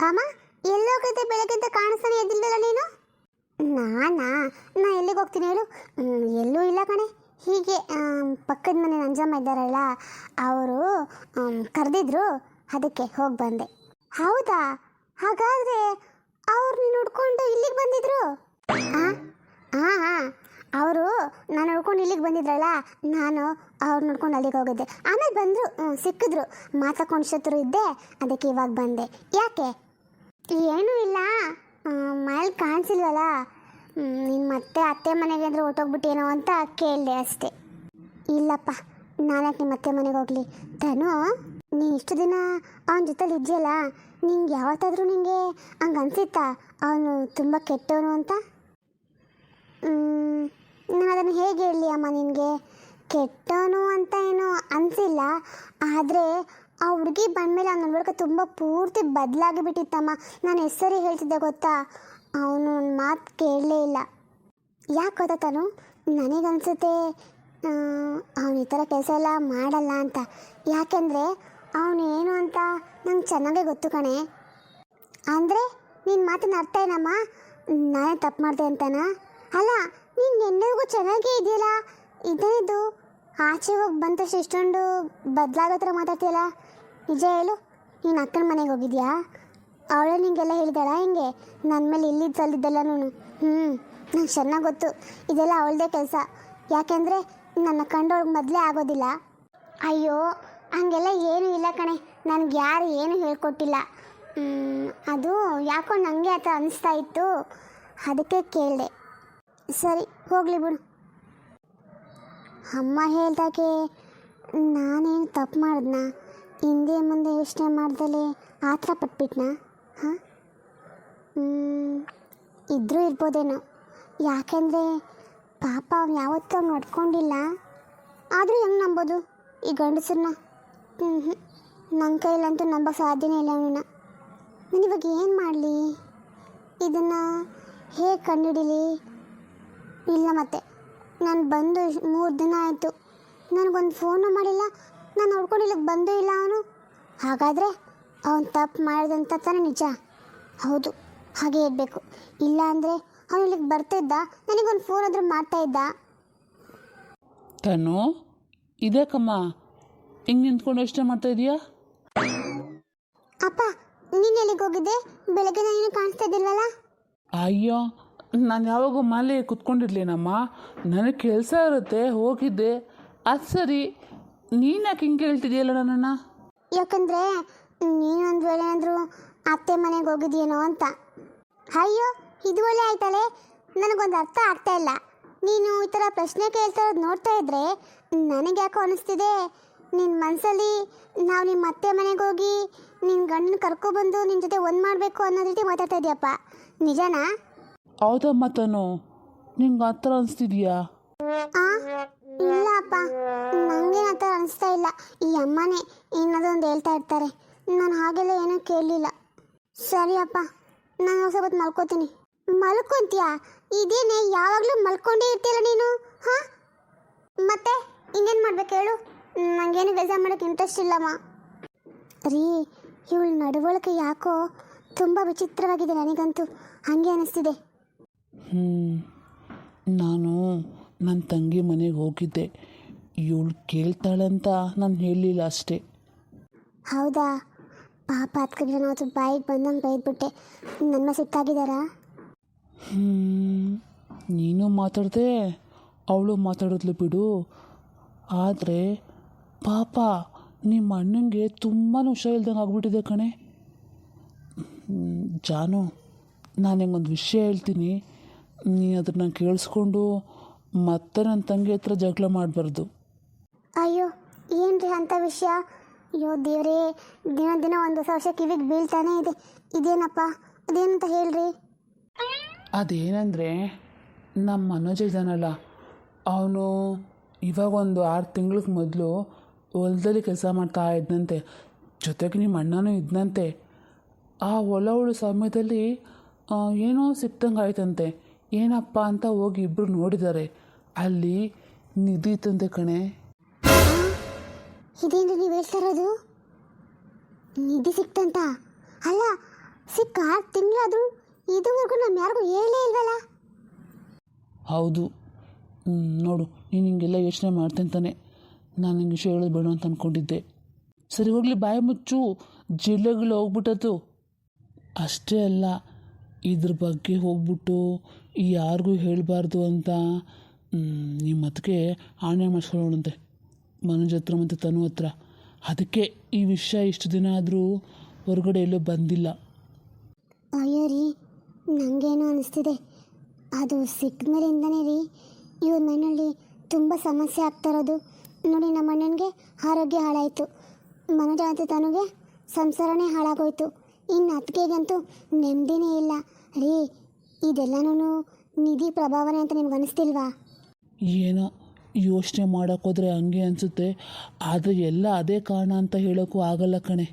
ಅಮ್ಮ ಎಲ್ಲೋಗೈತೆ ಬೆಳಗ್ಗೆಂತ ಕಾಣಿಸ್ತಾನೆ ಎದ್ದಿಲ್ಲಲ್ಲ ನೀನು? ನಾ ಎಲ್ಲಿಗೆ ಹೋಗ್ತೀನಿ ಹೇಳು? ಎಲ್ಲೂ ಇಲ್ಲ ಕಣೆ. ಹೀಗೆ ಪಕ್ಕದ ಮನೆ ನಂಜಮ್ಮ ಇದ್ದಾರಲ್ಲ, ಅವರು ಕರೆದಿದ್ರು, ಅದಕ್ಕೆ ಹೋಗಿ ಬಂದೆ. ಹೌದಾ? ಹಾಗಾದರೆ ಅವ್ರು ನೀನು ಹುಡ್ಕೊಂಡು ಇಲ್ಲಿಗೆ ಬಂದಿದ್ರು? ಹಾಂ ಹಾಂ ಹಾಂ, ಅವರು ನಾನು ನೋಡ್ಕೊಂಡು ಇಲ್ಲಿಗೆ ಬಂದಿದ್ರಲ್ಲ, ನಾನು ಅವ್ರು ನೋಡ್ಕೊಂಡು ಅಲ್ಲಿಗೆ ಹೋಗಿದ್ದೆ. ಆಮೇಲೆ ಬಂದರು, ಸಿಕ್ಕಿದ್ರು, ಮಾತಾಡ್ಕೊಂಡು ಇದ್ದೆ, ಅದಕ್ಕೆ ಇವಾಗ ಬಂದೆ. ಯಾಕೆ? ಏನೂ ಇಲ್ಲ, ಮನೇಲಿ ಕಾಣಿಸಿಲ್ವಲ್ಲ, ನೀನು ಮತ್ತೆ ಅತ್ತೆ ಮನೆಗೆ ಅಂದರೆ ಹೊಟ್ಟೋಗ್ಬಿಟ್ಟೇನೋ ಅಂತ ಕೇಳಿದೆ ಅಷ್ಟೇ. ಇಲ್ಲಪ್ಪ, ನಾನ್ಯಾಕೆ ನಿಮ್ಮ ಅತ್ತೆ ಮನೆಗೆ ಹೋಗಲಿ. ತನು, ನೀನು ಇಷ್ಟು ದಿನ ಅವನ ಜೊತೆಲಿ ಇದೆಯಲ್ಲ, ನಿಂಗೆ ಯಾವತ್ತಾದರೂ ನಿನಗೆ ಹಂಗೆ ಅನಿಸುತ್ತಾ ಅವನು ತುಂಬ ಕೆಟ್ಟವನು ಅಂತ? ನಾನು ಅದನ್ನು ಹೇಗೆ ಹೇಳಲಿ ಅಮ್ಮ ನಿನಗೆ? ಕೆಟ್ಟವನು ಅಂತ ಏನೂ ಅನಿಸಿಲ್ಲ, ಆದರೆ ಆ ಹುಡುಗಿ ಬಂದಮೇಲೆ ಅವ್ನ ನೋಡೋಕೆ ತುಂಬ ಪೂರ್ತಿ ಬದಲಾಗಿ ಬಿಟ್ಟಿತ್ತಮ್ಮ. ನಾನು ಹೆಸರಿ ಹೇಳ್ತಿದ್ದೆ ಗೊತ್ತಾ, ಅವನು ಒಂದು ಮಾತು ಕೇಳಲೇ ಇಲ್ಲ. ಯಾಕೆ ಗೊತ್ತಾ ತಾನು, ನನಗನ್ಸುತ್ತೆ ಅವನು ಈ ಥರ ಕೆಲಸ ಎಲ್ಲ ಮಾಡಲ್ಲ ಅಂತ. ಯಾಕೆಂದರೆ ಅವನು ಏನು ಅಂತ ನಂಗೆ ಚೆನ್ನಾಗೇ ಗೊತ್ತು ಕಣೆ. ಅಂದರೆ ನಿನ್ನ ಮಾತಿನ ಅರ್ಥ ಏನಮ್ಮ? ನಾನೇ ತಪ್ಪು ಮಾಡಿದೆ ಅಂತನಾ? ಅಲ್ಲ, ನೀನು ಎಲ್ಲರಿಗೂ ಚೆನ್ನಾಗೇ ಇದೆಯಲ್ಲ, ಇದೇನಿದು ಆಚೆ ಹೋಗಿ ಬಂದ ತಕ್ಷಣ ಇಷ್ಟೊಂದು ಬದಲಾಗೋ ಥರ ಮಾತಾಡ್ತೀಯಲ್ಲ? ನಿಜ ಹೇಳು, ನೀನು ಅಕ್ಕನ ಮನೆಗೆ ಹೋಗಿದ್ಯಾ? ಅವಳೇ ನಿಂಗೆಲ್ಲ ಹೇಳಿದಾಳ ಹಿಂಗೆ ನನ್ನ ಮೇಲೆ ಇಲ್ಲಿದ್ದು ಸಲ್ಲಿದ್ದೆಲ್ಲನೂ? ನಂಗೆ ಚೆನ್ನಾಗಿ ಗೊತ್ತು, ಇದೆಲ್ಲ ಅವಳದೇ ಕೆಲಸ. ಯಾಕೆಂದರೆ ನನ್ನ ಕಂಡೋಳಿಗೆ ಮೊದಲೇ ಆಗೋದಿಲ್ಲ. ಅಯ್ಯೋ, ಹಂಗೆಲ್ಲ ಏನೂ ಇಲ್ಲ ಕಣೆ, ನನಗೆ ಯಾರು ಏನೂ ಹೇಳ್ಕೊಟ್ಟಿಲ್ಲ. ಅದು ಯಾಕೋ ನನಗೆ ಆ ಥರ ಅನಿಸ್ತಾ ಇತ್ತು, ಅದಕ್ಕೆ ಕೇಳಿದೆ. ಸರಿ, ಹೋಗಲಿ ಬಿಡು. ಅಮ್ಮ ಹೇಳ್ದಾಗೆ ನಾನೇನು ತಪ್ಪು ಮಾಡಿದ್ನಾ? ಹಿಂದೆ ಮುಂದೆ ಯೋಚನೆ ಮಾಡ್ದಲೇ ಆ ಥರ ಪಟ್ಬಿಟ್ನಾ? ಹಾಂ, ಇದ್ರೂ ಇರ್ಬೋದೇನೋ. ಯಾಕೆಂದರೆ ಪಾಪ ಅವ್ನು ಯಾವತ್ತೂ ಅವ್ನು ನಡ್ಕೊಂಡಿಲ್ಲ. ಆದರೂ ಹೆಂಗೆ ನಂಬೋದು ಈ ಗಂಡಸರನ್ನ? ನನ್ನ ಕೈಲಂತೂ ನಂಬೋಕ್ಕೆ ಸಾಧ್ಯನೇ ಇಲ್ಲ ಅವನನ್ನ. ನಾನಿವಾಗ ಏನು ಮಾಡಲಿ? ಇದನ್ನು ಹೇಗೆ ಕಂಡುಹಿಡೀಲಿ? ಇಲ್ಲ, ಮತ್ತೆ ನಾನು ಬಂದು 3 ದಿನ ಆಯಿತು, ನನಗೊಂದು ಫೋನು ಮಾಡಿಲ್ಲ, ನಾನು ನೋಡ್ಕೊಂಡಿಲ್ಲಕ್ಕೆ ಬಂದೂ ಇಲ್ಲ ಅವನು. ಹಾಗಾದರೆ ಅವನು ತಪ್ಪು ಮಾಡಿದಂತ ತಾನೇ ನಿಜ? ಹೌದು, ಹಾಗೆ ಇರಬೇಕು. ಇಲ್ಲ ಅಂದರೆ ಅವನು ಇಲ್ಲಿಗೆ ಬರ್ತಿದ್ದ, ನನಗೊಂದು ಫೋನ್ ಆದರೂ ಮಾಡ್ತಾಯಿದ್ದ. ತನು, ಇದೇಕಮ್ಮ ಹಿಂಗೆ ನಿಂತ್ಕೊಂಡು ಯೋಚನೆ ಮಾಡ್ತಾ ಇದೀಯಾ? ಅಪ್ಪ, ನೀನು ಎಲ್ಲಿಗೆ ಹೋಗಿದ್ದೆ? ಬೆಳಗ್ಗೆ ನೀನು ಕಾಣಿಸ್ತಾ ಇದ್ದಿಲ್ವಲ್ಲ? ಅಯ್ಯೋ, ನಾನು ಯಾವಾಗೂ ಮಾಲೆ ಕುತ್ಕೊಂಡಿರ್ಲೇನಮ್ಮ, ನನಗೆ ಕೆಲಸ ಇರುತ್ತೆ, ಹೋಗಿದ್ದೆ. ಅದು ಸರಿ, ನೀನು ಯಾಕೆ ಹಿಂಗೆ ಹೇಳ್ತಿದೆಯಲ್ಲ ನನ್ನನ್ನು? ಯಾಕಂದರೆ ನೀನೊಂದು ವೇಳೆ ಏನಾದರೂ ಅತ್ತೆ ಮನೆಗೆ ಹೋಗಿದ್ಯೇನೋ ಅಂತ. ಅಯ್ಯೋ, ಇದು ಒಳ್ಳೆ ಆಯ್ತಲೆ, ನನಗೊಂದು ಅರ್ಥ ಆಗ್ತಾ ಇಲ್ಲ. ನೀನು ಈ ಥರ ಪ್ರಶ್ನೆ ಕೇಳ್ತಾ ಇರೋದು ನೋಡ್ತಾ ಇದ್ದರೆ ನನಗೆ ಯಾಕೋ ಅನಿಸ್ತಿದೆ, ನಿನ್ನ ಮನಸ್ಸಲ್ಲಿ ನಾವು ನಿಮ್ಮ ಅತ್ತೆ ಮನೆಗೆ ಹೋಗಿ ನಿನ್ನ ಗಂಡನ ಕರ್ಕೊಬಂದು ನಿನ್ನ ಜೊತೆ ಒಂದು ಮಾಡಬೇಕು ಅನ್ನೋದು ರೀತಿ ಮಾತಾಡ್ತಾ ಇದೆಯಪ್ಪ. ನಿಜನಾ? ಹೌದಮ್ಮ ತನು, ನಿಂಗೆ ಆ ಥರ ಅನಿಸ್ತಿದೆಯಾ? ಇಲ್ಲ ಅಪ್ಪ, ನನಗೇನು ಆ ಥರ ಅನಿಸ್ತಾ ಇಲ್ಲ. ಈ ಅಮ್ಮನೇ ಏನಾದರೂ ಒಂದು ಹೇಳ್ತಾ ಇರ್ತಾರೆ, ನಾನು ಹಾಗೆಲ್ಲ ಏನೂ ಕೇಳಲಿಲ್ಲ. ಸರಿ ಅಪ್ಪ, ನಾನು ಹೊಸಬತ್ತು ಮಲ್ಕೋತೀನಿ. ಮಲ್ಕೊತೀಯಾ? ಇದೇನೆ ಯಾವಾಗಲೂ ಮಲ್ಕೊಂಡೇ ಇರ್ತೀಯಲ್ಲ ನೀನು? ಹಾಂ, ಮತ್ತೆ ಇನ್ನೇನು ಮಾಡ್ಬೇಕು ಹೇಳು? ನನಗೇನು ಕೆಲಸ ಮಾಡೋಕ್ಕೆ ಇಂಟ್ರೆಸ್ಟ್ ಇಲ್ಲಮ್ಮ. ರೀ, ಇವಳು ನಡವಳಿಕೆ ಯಾಕೋ ತುಂಬ ವಿಚಿತ್ರವಾಗಿದೆ, ನನಗಂತೂ ಹಾಗೆ ಅನ್ನಿಸ್ತಿದೆ. ನಾನು ನನ್ನ ತಂಗಿ ಮನೆಗೆ ಹೋಗಿದ್ದೆ, ಇವಳು ಕೇಳ್ತಾಳಂತ ನಾನು ಹೇಳಲಿಲ್ಲ ಅಷ್ಟೇ. ಹೌದಾ? ಪಾಪ ಹತ್ತು ಜನ ಅವತ್ತು ಬಾಯಿಗೆ ಬಂದಂಗೆ ಬೈದ್ಬಿಟ್ಟೆ. ನನ್ನ ಸಿಟ್ಟಾಗಿದ್ದಾರಾ? ನೀನು ಮಾತಾಡ್ದೆ, ಅವಳು ಮಾತಾಡಿದ್ಲು ಬಿಡು. ಆದರೆ ಪಾಪ ನಿಮ್ಮ ಅಣ್ಣಂಗೆ ತುಂಬಾ ಹುಷಾರಿಲ್ದಂಗೆ ಆಗ್ಬಿಟ್ಟಿದೆ ಕಣೆ. ಜಾನು, ನಾನು ಹೆಂಗೊಂದು ವಿಷಯ ಹೇಳ್ತೀನಿ, ನೀನು ಅದನ್ನು ಕೇಳಿಸ್ಕೊಂಡು ಮತ್ತೆ ನನ್ನ ತಂಗಿ ಹತ್ರ ಜಗಳ ಮಾಡಬಾರ್ದು. ಅಯ್ಯೋ, ಏನ್ರಿ ಅಂಥ ವಿಷಯ? ಅಯ್ಯೋ ದೇವರೇ, ದಿನ ದಿನ ಒಂದು ಹೊಸ ವಿಷಯ ಕಿವಿಗೆ ಬೀಳ್ತಾನೇ ಇದೆ. ಇದೇನಪ್ಪ? ಅದೇನಂತ ಹೇಳ್ರಿ. ಅದೇನೆಂದರೆ, ನಮ್ಮ ಮನೋಜ್ ಇದ್ದಾನಲ್ಲ, ಅವನು ಇವಾಗ ಒಂದು 6 ತಿಂಗಳಿಗೆ ಮೊದಲು ಹೊಲದಲ್ಲಿ ಕೆಲಸ ಮಾಡ್ತಾ ಇದ್ದಂತೆ, ಜೊತೆಗೆ ನಿಮ್ಮ ಅಣ್ಣನೂ ಇದ್ದಂತೆ. ಆ ಹೊಲ ಉಳು ಸಮಯದಲ್ಲಿ ಏನೋ ಸಿಕ್ತಂಗೆ ಆಯ್ತಂತೆ. ಏನಪ್ಪ ಅಂತ ಹೋಗಿ ಇಬ್ಬರು ನೋಡಿದ್ದಾರೆ, ಅಲ್ಲಿ ನಿಧಿ ಇತ್ತಂತೆ ಕಣೆ. ಇದೇನು ನೀವು ಹೇಳ್ತಾ ಇರೋದು? ನಿಧಿ ಸಿಕ್ತಂತ? ಅಲ್ಲ, ಸಿಕ್ಕ 6 ತಿಂಗಳಾದರೂ ಇದುವರೆಗೂ ನಾನು ಯಾರಿಗೂ ಹೇಳೇ ಇಲ್ವಲ್ಲ. ಹೌದು. ನೋಡು, ನೀನು ಹಿಂಗೆಲ್ಲ ಯೋಚನೆ ಮಾಡ್ತಂತಾನೆ ನಾನು ನಿಂಗೆ ವಿಷಯ ಹೇಳೋದು ಬೇಡ ಅಂತ ಅಂದ್ಕೊಂಡಿದ್ದೆ. ಸರಿ ಹೋಗಲಿ, ಬಾಯಿ ಮುಚ್ಚು, ಜಿಲ್ಲೆಗಳು ಹೋಗ್ಬಿಟ್ಟದು. ಅಷ್ಟೇ ಅಲ್ಲ, ಇದ್ರ ಬಗ್ಗೆ ಹೋಗ್ಬಿಟ್ಟು ಯಾರಿಗೂ ಹೇಳಬಾರ್ದು ಅಂತ ನಿಮ್ಮ ಅದಕ್ಕೆ ಆಣೆ ಮಾಡಿಸ್ಕೊಳ್ಳೋಣಂತೆ ಮನೋಜ್ ಹತ್ರ ಮತ್ತು ತನು ಹತ್ರ. ಅದಕ್ಕೆ ಈ ವಿಷಯ ಇಷ್ಟು ದಿನ ಆದರೂ ಹೊರಗಡೆ ಎಲ್ಲೂ ಬಂದಿಲ್ಲ. ಅಯ್ಯೋ ರೀ, ನನಗೇನು ಅನಿಸ್ತಿದೆ, ಅದು ಸಿಕ್ಕ ಮೇಲಿಂದನೇ ರೀ ಇವ್ರ ಮನೆಯಲ್ಲಿ ತುಂಬ ಸಮಸ್ಯೆ ಆಗ್ತಾ ಇರೋದು. ನೋಡಿ, ನಮ್ಮ ಅಣ್ಣನಿಗೆ ಆರೋಗ್ಯ ಹಾಳಾಯಿತು, ಮನೋಜ ಮತ್ತು ತನುಗೆ ಸಂಸಾರನೇ ಹಾಳಾಗೋಯ್ತು, ಇನ್ನು ಅತ್ತಿಗೆಗಂತೂ ನೆಮ್ಮದಿನೇ ಇಲ್ಲ ರೀ. ಇದೆಲ್ಲನೂ ನಿಧಿ ಪ್ರಭಾವನೆ ಅಂತ ನಿಮ್ಗೆ ಅನಿಸ್ತಿಲ್ವಾ? ಏನೋ ಯೋಚನೆ ಮಾಡೋಕ್ಕೋದ್ರೆ ಹಂಗೆ ಅನಿಸುತ್ತೆ, ಆದರೆ ಎಲ್ಲ ಅದೇ ಕಾರಣ ಅಂತ ಹೇಳೋಕ್ಕೂ ಆಗಲ್ಲ ಕಣೆ.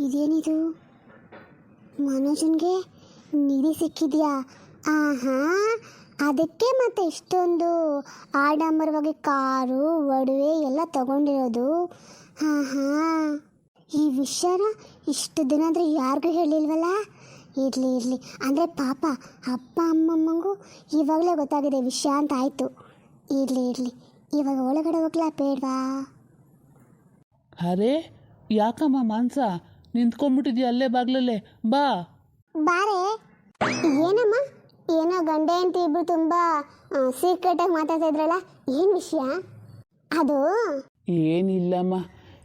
ಇದೇನಿದು, ಮನೋಜನ್ಗೆ ನಿಧಿ ಸಿಕ್ಕಿದ್ಯಾ? ಆಹಾ, ಅದಕ್ಕೆ ಮತ್ತೆ ಇಷ್ಟೊಂದು ಆಡಂಬರವಾಗಿ ಕಾರು ಒಡವೆ ಎಲ್ಲ ತಗೊಂಡಿರೋದು. ಹಾಂ ಹಾಂ, ಈ ವಿಷಯನ ಇಷ್ಟು ದಿನ ಅಂದರೆ ಯಾರಿಗೂ ಹೇಳಿಲ್ವಲ್ಲ. ಇರಲಿ ಇರಲಿ, ಅಂದರೆ ಪಾಪ ಅಪ್ಪ ಅಮ್ಮಮ್ಮಂಗೂ ಇವಾಗಲೇ ಗೊತ್ತಾಗಿದೆ ವಿಷಯ ಅಂತ ಆಯಿತು. ಇರಲಿ ಇರಲಿ, ಇವಾಗ ಒಳಗಡೆ ಹೋಗ್ಲಾ ಬೇಡವಾ? ಅರೆ ಯಾಕಮ್ಮ ಮಾನ್ಸ ನಿಂತ್ಕೊಂಡ್ಬಿಟ್ಟಿದ್ಯಾ ಅಲ್ಲೇ ಬಾಗ್ಲಲ್ಲೇ? ಬಾ ಬಾರೆ. ಏನಮ್ಮ, ಏನೋ ಗಂಡ ಹೆಂಡತಿ ಇಬ್ರು ತುಂಬ ಸೀಕ್ರೆಟಾಗಿ ಮಾತಾಡ್ತಾ ಇದ್ರಲ್ಲ, ಏನು ವಿಷಯ ಅದು? ಏನಿಲ್ಲಮ್ಮ,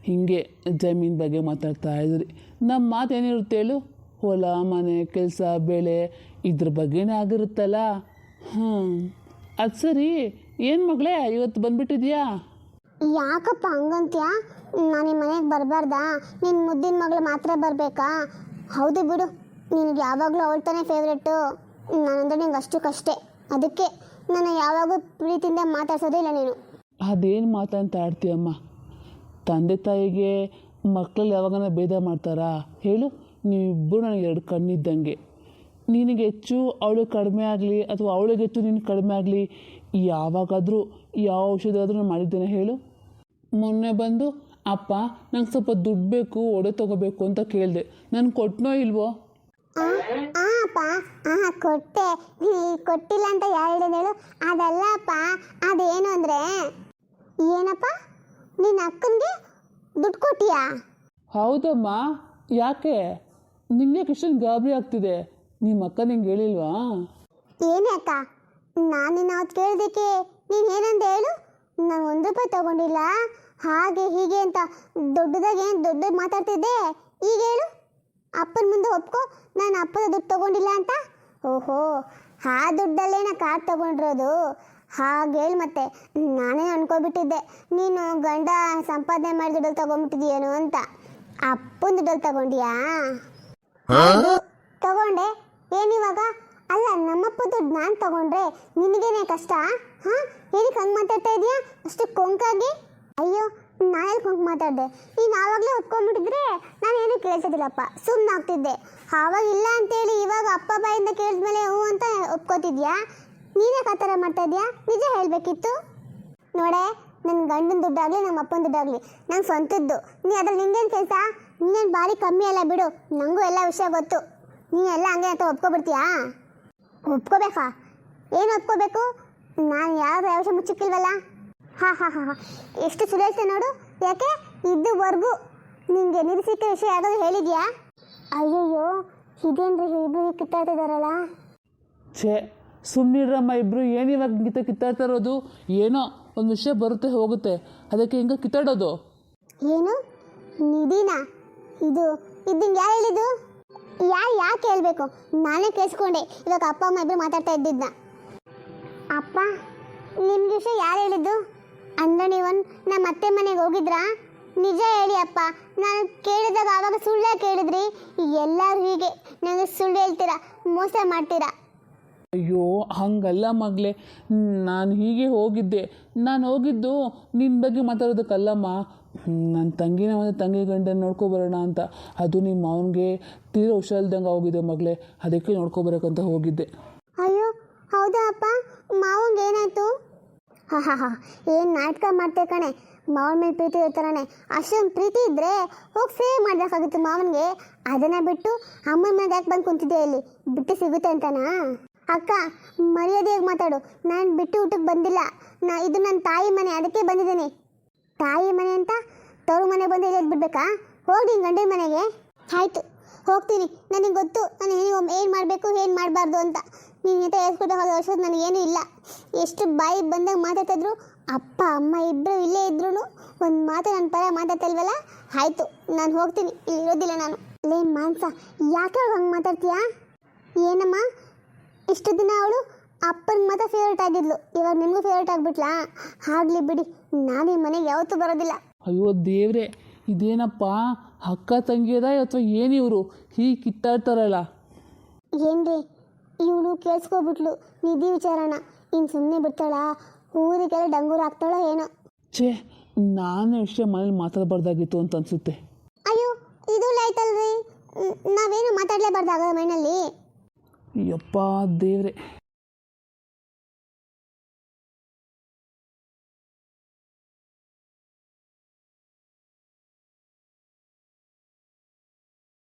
ಹೀಗೆ ಜಮೀನು ಬಗ್ಗೆ ಮಾತಾಡ್ತಾ ಇದ್ರಿ. ನಮ್ಮ ಮಾತೇನಿರುತ್ತೆ ಹೇಳು, ಹೊಲ ಮನೆ ಕೆಲಸ ಬೆಳೆ ಇದ್ರ ಬಗ್ಗೆನೇ ಆಗಿರುತ್ತಲ್ಲ. ಅದು ಸರಿ, ಏನು ಮಗಳೇ ಇವತ್ತು ಬಂದ್ಬಿಟ್ಟಿದ್ಯಾ? ಯಾಕಪ್ಪ ಹಂಗಂತ್ಯಾ? ನಾನು ನಿಮ್ಮ ಮನೆಗೆ ಬರಬಾರ್ದಾ? ನಿನ್ನ ಮುದ್ದಿನ ಮಗಳು ಮಾತ್ರ ಬರಬೇಕಾ? ಹೌದು ಬಿಡು, ನಿನಗೆ ಯಾವಾಗಲೂ ಅವಳ ತಾನೇ ಫೇವ್ರೆಟ್ಟು. ನಾನಂದ್ರೆ ನಿಂಗೆ ಅಷ್ಟಕ್ಕಷ್ಟೇ, ಅದಕ್ಕೆ ನಾನು ಯಾವಾಗೂ ಪ್ರೀತಿಯಿಂದ ಮಾತಾಡ್ಸೋದೇ ಇಲ್ಲ ನೀನು. ಅದೇನು ಮಾತಂತ ಆಡ್ತೀಯಮ್ಮ? ತಂದೆ ತಾಯಿಗೆ ಮಕ್ಕಳಲ್ಲಿ ಯಾವಾಗನ ಭೇದ ಮಾಡ್ತಾರಾ ಹೇಳು? ನೀವಿಬ್ಬರು ನನಗೆ 2 ಕಣ್ಣಿದ್ದಂಗೆ. ನಿನಗೆ ಹೆಚ್ಚು ಅವಳು ಕಡಿಮೆ ಆಗಲಿ ಅಥವಾ ಅವಳಿಗೆ ಹೆಚ್ಚು ನಿನಗೆ ಕಡಿಮೆ ಆಗಲಿ, ಯಾವಾಗಾದರೂ ಯಾವ ಔಷಧಿ ಆದರೂ ನಾನು ಮಾಡಿದ್ದೇನೆ ಹೇಳು? ಮೊನ್ನೆ ಬಂದು ಅಪ್ಪ ನಂಗೆ ಸ್ವಲ್ಪ ದುಡ್ಡು ಬೇಕು, ಒಡೆ ತೊಗೋಬೇಕು ಅಂತ ಕೇಳಿದೆ, ನಾನು ಕೊಟ್ಟನೋ ಇಲ್ವೋ? ಅಪ್ಪ, ಕೊಟ್ಟೆ. ಕೊಟ್ಟಿಲ್ಲ ಅಂತ ಯಾರು ಹೇಳಿದ ಹೇಳು? ಅದಲ್ಲಪ್ಪ, ಅದೇನು ಅಂದರೆ ಏನಪ್ಪ, ನಿನ್ನ ಅಕ್ಕನಿಗೆ ದುಡ್ಡು ಕೊಟ್ಟಿಯಾ? ಹೌದಮ್ಮ. ಯಾಕೆ ನಿಂಗೆ ಇಷ್ಟೊಂದು ಗಾಬರಿ ಆಗ್ತಿದೆ? ನಿಮ್ಮ ಅಕ್ಕ ನಿಂಗೆ ಹೇಳಿಲ್ವಾ? ಏನೇ ಅಕ್ಕ, ನಾನು ನಿನ್ನ ಅವತ್ತು ಕೇಳಿದ್ದಕ್ಕೆ ನೀನು ಏನಂತ ಹೇಳು? ನಾನು 1 ರೂಪಾಯಿ ತಗೊಂಡಿಲ್ಲ, ಹಾಗೆ ಹೀಗೆ ಅಂತ ದೊಡ್ಡ ಮಾತಾಡ್ತಿದ್ದೆ. ಈಗ ಹೇಳು, ಅಪ್ಪನ ಮುಂದೆ ಒಪ್ಕೊ, ನಾನು ಅಪ್ಪನ ದುಡ್ಡು ತಗೊಂಡಿಲ್ಲ ಅಂತ. ಓಹೋ, ಆ ದುಡ್ಡಲ್ಲೇ ನಾ ಕಾರ್ ತಗೊಂಡಿರೋದು? ಹಾಗೆ ಹೇಳಿ ಮತ್ತೆ. ನಾನೇ ಅನ್ಕೊಬಿಟ್ಟಿದ್ದೆ ನೀನು ಗಂಡ ಸಂಪಾದನೆ ಮಾಡಿ ದುಡ್ಡಲ್ಲಿ ತಗೊಂಡ್ಬಿಟ್ಟಿದ್ಯೇನು ಅಂತ. ಅಪ್ಪನ ದುಡ್ಡಲ್ಲಿ ತಗೊಂಡಿಯಾ? ತಗೊಂಡೆ. ಏನಿವಾಗ? ಅಲ್ಲ, ನಮ್ಮಪ್ಪ ದುಡ್ಡು ನಾನು ತಗೊಂಡ್ರೆ ನಿನಗೇನೆ ಕಷ್ಟ? ಹಾಂ, ಏನಕ್ಕೆ ಹಂಗೆ ಮಾತಾಡ್ತಾ ಇದೀಯಾ ಅಷ್ಟು ಕೊಂಕಾಗಿ? ಅಯ್ಯೋ, ನಾಳೆ ಕೊಂಕು ಮಾತಾಡಿದೆ. ನೀನು ಆವಾಗಲೇ ಒಪ್ಕೊಂಡ್ಬಿಟ್ಟಿದ್ರೆ ನಾನು ಏನೂ ಕೇಳ್ಸೋದಿಲ್ಲಪ್ಪ, ಸುಮ್ಮನೆ ಆಗ್ತಿದ್ದೆ. ಆವಾಗ ಇಲ್ಲ ಅಂತೇಳಿ ಇವಾಗ ಅಪ್ಪ ಬಾಯಿಂದ ಕೇಳಿದ್ಮೇಲೆ ಹ್ಞೂ ಅಂತ ಒಪ್ಕೋತಿದ್ಯಾ? ನೀನೇ ಆ ಥರ ಮಾಡ್ತಾ ಇದೆಯಾ? ನಿಜ ಹೇಳಬೇಕಿತ್ತು. ನೋಡೆ, ನನ್ನ ಗಂಡನ ದುಡ್ಡಾಗಲಿ ನಮ್ಮ ಅಪ್ಪನ ದುಡ್ಡಾಗಲಿ ನಂಗೆ ಸ್ವಂತದ್ದು. ನೀ ಅದ್ರಲ್ಲಿ ನಿಂಗೇನು ಕೆಲಸ? ನೀನೇನು ಭಾರಿ ಕಮ್ಮಿ ಅಲ್ಲ ಬಿಡು, ನನಗೂ ಎಲ್ಲ ವಿಷಯ ಗೊತ್ತು. ನೀನೆಲ್ಲ ಹಂಗೆ ಅಂತ ಒಪ್ಕೊಬಿಡ್ತೀಯಾ? ಒಪ್ಕೋಬೇಕಾ? ಏನು ಒಪ್ಕೋಬೇಕು? ನಾನು ಯಾವ ವಿಷಯ ಮುಚ್ಚಿಕ್ಕಿಲ್ವಲ್ಲ. ಹಾಂ, ಎಷ್ಟು ಸುರೇಳ್ತೆ ನೋಡು. ಯಾಕೆ ಇದುವರೆಗೂ ನಿನಗೆ ನಿರೀಕ್ಷಿತ ವಿಷಯ ಯಾವ್ದಾದ್ರು ಹೇಳಿದ್ಯಾ? ಅಯ್ಯಯ್ಯೋ, ಇದೇನ್ರಿ ಇಬ್ಬರು ಕಿತ್ತಾಡ್ತಿದ್ದಾರಲ್ಲ. ಛೇ, ಸುಮ್ಮನಿರಮ್ಮ ಇಬ್ಬರು. ಏನು ಇವಾಗ ಕಿತ್ತಾಡ್ತಾ ಇರೋದು? ಏನೋ ಒಂದು ವಿಷಯ ಬರುತ್ತೆ ಹೋಗುತ್ತೆ, ಅದಕ್ಕೆ ಹಿಂಗೆ ಕಿತ್ತಾಡೋದು. ಏನು ನಿಧಿನ? ಇದು ನಿಂಗೆ ಯಾರು ಹೇಳಿದ್ದು? ಯಾಕೆ ಹೇಳ್ಬೇಕು? ನಾನೇ ಕೇಳಿಸ್ಕೊಂಡೆ ಇವಾಗ ಅಪ್ಪ ಅಮ್ಮ ಇಬ್ಬರು ಮಾತಾಡ್ತಾ ಇದ್ದಿದ್ನ. ಅಪ್ಪ, ನಿಮ್ಗೆ ವಿಷಯ ಯಾರು ಹೇಳಿದ್ದು? ಅಂದ್ರೆ ನೀವನ್ ನಮ್ಮ ಅತ್ತೆ ಮನೆಗೆ ಹೋಗಿದ್ರಾ? ನಿಜ ಹೇಳಿ ಅಪ್ಪ, ನಾನು ಕೇಳಿದಾಗ ಆವಾಗ ಸುಳ್ಳು ಕೇಳಿದ್ರಿ. ಎಲ್ಲರೂ ಹೀಗೆ ನನಗೆ ಸುಳ್ಳು ಹೇಳ್ತೀರಾ, ಮೋಸ ಮಾಡ್ತೀರಾ. ಅಯ್ಯೋ ಹಂಗಲ್ಲ ಮಗಳೇ, ನಾನು ಹೀಗೆ ಹೋಗಿದ್ದೆ. ನಾನು ಹೋಗಿದ್ದು ನಿನ್ನ ಬಗ್ಗೆ ಮಾತಾಡೋದಕ್ಕಲ್ಲಮ್ಮ. ನನ್ನ ತಂಗಿನ ಒಂದು ತಂಗಿ ಗಂಡನ ನೋಡ್ಕೊಬರೋಣ ಅಂತ. ಅದು ನಿಮ್ಮ ಅವನಿಗೆ ತೀರಾ ಹುಷಾರಿಲ್ದಂಗೆ ಹೋಗಿದೆ ಮಗಳೇ, ಅದಕ್ಕೆ ನೋಡ್ಕೊಬರೋಕ್ಕಂತ ಹೋಗಿದ್ದೆ. ಅಯ್ಯೋ ಹೌದಾ ಅಪ್ಪ? ಮಾವಂಗೆ ಏನಾಯ್ತು? ಹಾಂ, ಏನು ನಾಟಕ ಮಾಡ್ತೆ ಕಣೆ. ಮಾವನ ಮೇಲೆ ಪ್ರೀತಿ ಇರ್ತಾನೆ. ಅಷ್ಟೊಂದು ಪ್ರೀತಿ ಇದ್ದರೆ ಹೋಗಿ ಸೇವ್ ಮಾಡಬೇಕಾಗಿತ್ತು ಮಾವನಿಗೆ. ಅದನ್ನು ಬಿಟ್ಟು ಅಮ್ಮನ ಮೇಲೆ ಯಾಕೆ ಬಂದು ಕುಂತಿದ್ದೆ ಇಲ್ಲಿ? ಬಿಟ್ಟು ಸಿಗುತ್ತೆ ಅಂತನಾ? ಅಕ್ಕ, ಮರ್ಯಾದೆಯಾಗಿ ಮಾತಾಡು. ನಾನು ಬಿಟ್ಟು ಊಟಕ್ಕೆ ಬಂದಿಲ್ಲ. ಇದು ನನ್ನ ತಾಯಿ ಮನೆ, ಅದಕ್ಕೆ ಬಂದಿದ್ದೀನಿ. ತಾಯಿ ಮನೆ ಅಂತ ತವರು ಮನೆಗೆ ಬಂದು ಇಲ್ಲಿ ಬಿಡ್ಬೇಕಾ? ಹೋಗಿ ನಿನ್ನ ಗಂಡನ ಮನೆಗೆ. ಆಯಿತು, ಹೋಗ್ತೀನಿ. ನನಗೆ ಗೊತ್ತು ನಾನು ಏನು ಮಾಡಬೇಕು ಏನು ಮಾಡಬಾರ್ದು ಅಂತ. ನಿನ್ನ ಜೊತೆ ಹೇಳ್ಕೊಟ್ಟು ಹೋದ ವರ್ಷದ ನನಗೇನು ಇಲ್ಲ. ಎಷ್ಟು ಬಾಯಿ ಬಂದಾಗ ಮಾತಾಡ್ತಾಯಿದ್ರು. ಅಪ್ಪ ಅಮ್ಮ ಇಬ್ಬರು ಇಲ್ಲೇ ಇದ್ರೂ ಒಂದು ಮಾತು ನನ್ನ ಪರ ಮಾತಾಡ್ತಲ್ವಲ್ಲ. ಆಯಿತು, ನಾನು ಹೋಗ್ತೀನಿ, ಇಲ್ಲಿ ಇರೋದಿಲ್ಲ ನಾನು. ಲೇ ಮಾನ್ಸ, ಯಾಕೆ ಅವಳು ಹಂಗೆ ಮಾತಾಡ್ತೀಯಾ? ಏನಮ್ಮ, ಇಷ್ಟು ದಿನ ಅವಳು ಅಪ್ಪನ ಮಾತ್ರ ಫೇವ್ರೇಟ್ ಆಗಿದ್ಲು, ಇವಾಗ ನಿಮಗೂ ಫೇವ್ರೇಟ್ ಆಗಿಬಿಟ್ಲಾ? ಆಗಲಿ ಬಿಡಿ, ನಾನು ಈ ಮನೆಗೆ ಯಾವತ್ತೂ ಬರೋದಿಲ್ಲ. ಅಯ್ಯೋ ದೇವ್ರೆ, ಇದೇನಪ್ಪ ಅಕ್ಕ ತಂಗಿಯದ ಅಥವಾ ಏನಿವರು ಹೀಗೆ ಕಿತ್ತಾಡ್ತಾರಲ್ಲ? ಏನ್ರಿ, ಇವಳು ಕೇಳಿಸ್ಕೊಬಿಟ್ಲು ನಿಧಿ ವಿಚಾರನ. ಇನ್ನು ಸುಮ್ಮನೆ ಬಿಡ್ತಾಳ? ಊರಿಗೆಲ್ಲ ಡಂಗೂರು ಹಾಕ್ತಾಳೋ ಏನೋ. ಛೇ, ನಾನೇ ವಿಷಯ ಮನೇಲಿ ಮಾತಾಡಬಾರ್ದಾಗಿತ್ತು ಅಂತ ಅನಿಸುತ್ತೆ. ಅಯ್ಯೋ, ಇದು ಆಯ್ತಲ್ರಿ, ನಾವೇನು ಮಾತಾಡಲೇಬಾರ್ದಾಗದ ಮೈನಲ್ಲಿ. ಯಪ್ಪ ದೇವ್ರೆ.